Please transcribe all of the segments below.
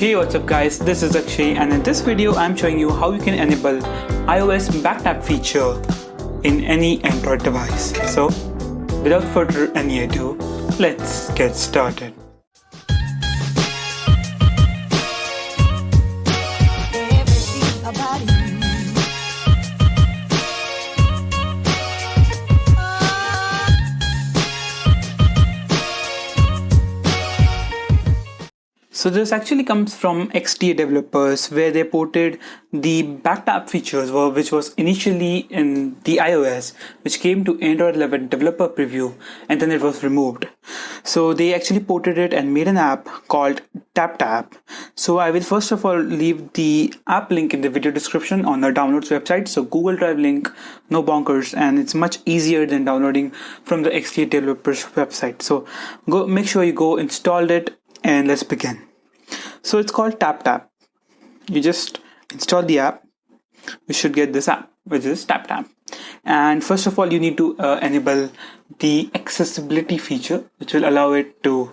Hey, what's up guys, this is Akshay and in this video I'm showing you how you can enable iOS backtap feature in any Android device. So without further any ado, let's get started. So this actually comes from XDA developers where they ported the backtap features which was initially in the iOS, which came to Android 11 developer preview and then it was removed. So they actually ported it and made an app called TapTap. So I will first of all leave the app link in the video description on the downloads website. So Google Drive link, no bonkers, and it's much easier than downloading from the XDA developers website. So make sure you go install it and let's begin. So it's called TapTap. You just install the app. You should get this app, which is TapTap. And first of all, you need to enable the accessibility feature, which will allow it to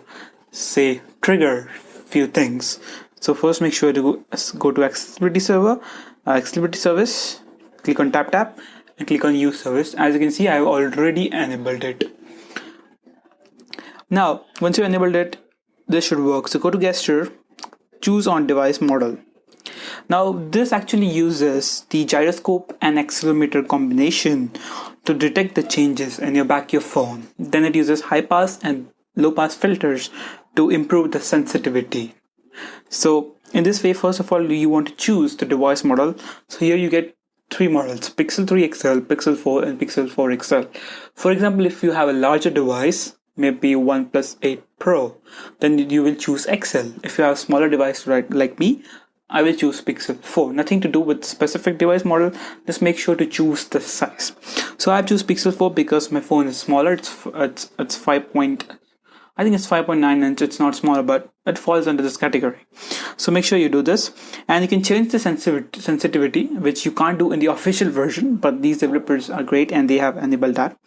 say trigger few things. So first, make sure to go to accessibility service, click on TapTap, and click on use service. As you can see, I have already enabled it. Now, once you enabled it, this should work. So go to gesture, choose on device model. Now this actually uses the gyroscope and accelerometer combination to detect the changes in your back of your phone. Then it uses high pass and low pass filters to improve the sensitivity. So in this way, first of all, you want to choose the device model. So here you get three models: Pixel 3 XL, Pixel 4 and Pixel 4 XL. For example, if you have a larger device, maybe OnePlus 8 Pro, then you will choose XL. If you have a smaller device, right, like me, I will choose Pixel 4. Nothing to do with specific device model, just make sure to choose the size. So I choose Pixel 4 because my phone is smaller. It's 5.9 inch. It's not smaller, but it falls under this category. So make sure you do this, and you can change the sensitivity, which you can't do in the official version, but these developers are great and they have enabled that.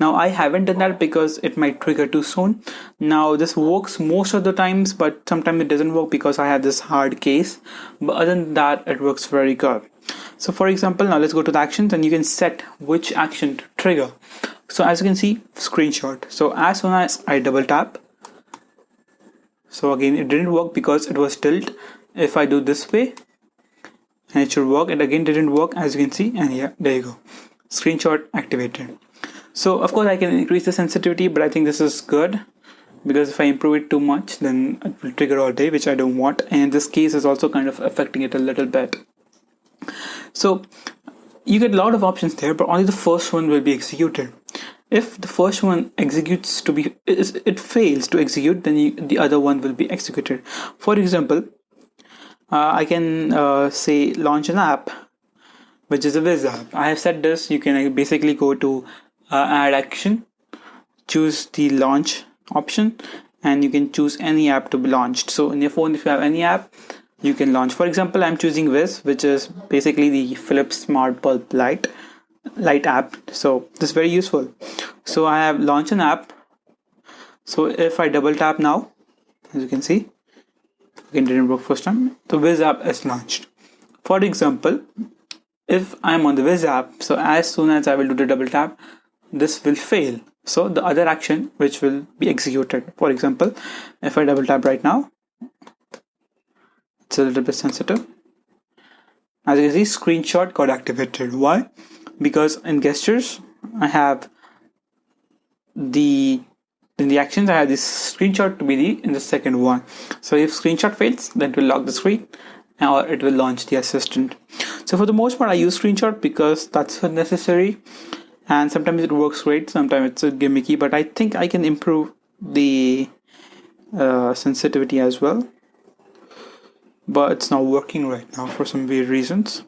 Now I haven't done that because it might trigger too soon. Now this works most of the times, but sometimes it doesn't work because I have this hard case. But other than that, it works very good. So for example, now let's go to the actions and you can set which action to trigger. So as you can see, screenshot. So as soon as I double tap, so again it didn't work because it was tilt. If I do this way, and it should work, it again didn't work, as you can see, and yeah, there you go. Screenshot activated. So of course I can increase the sensitivity, but I think this is good because if I improve it too much, then it will trigger all day, which I don't want. And this case is also kind of affecting it a little bit. So you get a lot of options there, but only the first one will be executed. If the first one it fails to execute, then the other one will be executed. For example, I can say launch an app, which is a Wiz app. I have set this. You can basically go to add action, choose the launch option, and you can choose any app to be launched. So in your phone, if you have any app, you can launch. For example, I'm choosing Wiz, which is basically the Philips Smart Bulb Light app. So this is very useful. So I have launched an app. So if I double tap now, as you can see, again didn't work first time, the Wiz app is launched. For example, if I'm on the Wiz app, so as soon as I will do the double tap, this will fail. So the other action which will be executed. For example, if I double tap right now, it's a little bit sensitive. As you can see, screenshot got activated. Why? Because in gestures, I have in the actions, I have this screenshot to be in the second one. So if screenshot fails, then it will lock the screen or it will launch the assistant. So for the most part, I use screenshot because that's necessary. And sometimes it works great, sometimes it's gimmicky, but I think I can improve the sensitivity as well. But it's not working right now for some weird reasons.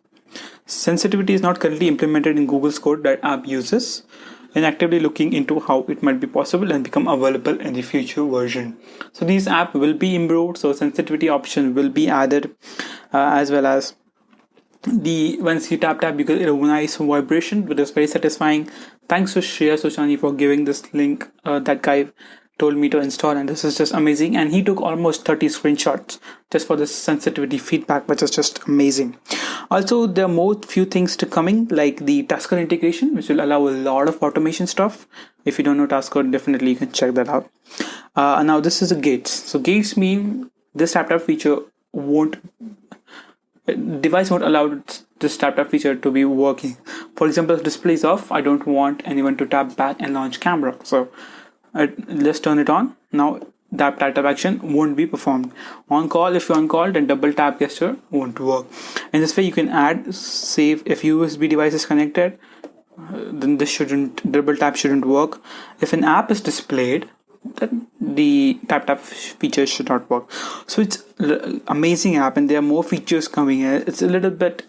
Sensitivity is not currently implemented in Google's code that app uses, and actively looking into how it might be possible and become available in the future version. So these app will be improved, so sensitivity option will be added, as well as once you tap you get a nice vibration, which is very satisfying. Thanks to Shreya Sochani for giving this link, that guy told me to install, and this is just amazing. And he took almost 30 screenshots just for this sensitivity feedback, which is just amazing. Also, there are more few things to coming, like the Tasker integration, which will allow a lot of automation stuff. If you don't know Tasker, definitely you can check that out. Now this is a gates. So gates mean this tap feature device won't allow this tap feature to be working. For example, if display is off, I don't want anyone to tap back and launch camera. So let's turn it on. Now that tap action won't be performed. On call, if you're on call, then double tap gesture won't work. In this way, you can add, save. If USB device is connected, then double tap shouldn't work. If an app is displayed, then the tap feature should not work. So it's amazing app, and there are more features coming in. It's a little bit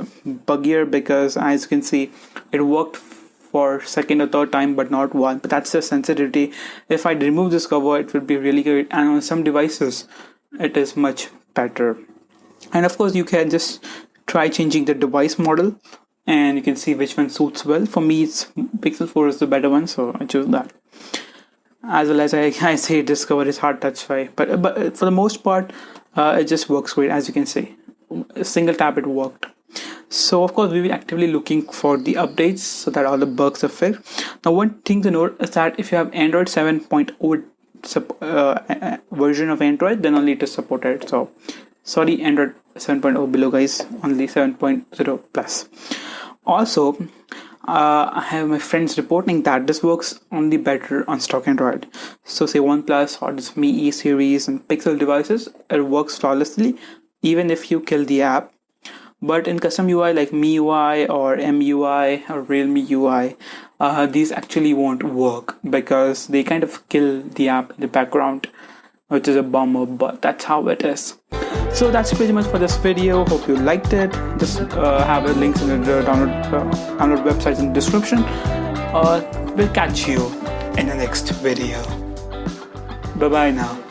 buggier because, as you can see, it worked for second or third time but not one, but that's the sensitivity. If I remove this cover, it would be really good, and on some devices it is much better. And of course, you can just try changing the device model, and you can see which one suits well. For me, it's Pixel 4 is the better one, so I choose that. As well as I say, this cover is hard touch Wi, but for the most part, it just works great. As you can see, a single tap it worked. So of course, we will be actively looking for the updates so that all the bugs are fixed. Now, one thing to note is that if you have Android 7.0 version of Android, then only it is supported. So sorry, Android 7.0 below, guys, only 7.0 plus. Also, I have my friends reporting that this works only better on stock Android. So say OnePlus or this Mi E series and Pixel devices, it works flawlessly even if you kill the app. But in custom UI like MIUI or MUI or Realme UI, these actually won't work because they kind of kill the app in the background, which is a bummer, but that's how it is. So that's pretty much for this video. Hope you liked it. Just have the links in the download websites in the description. We'll catch you in the next video. Bye bye now.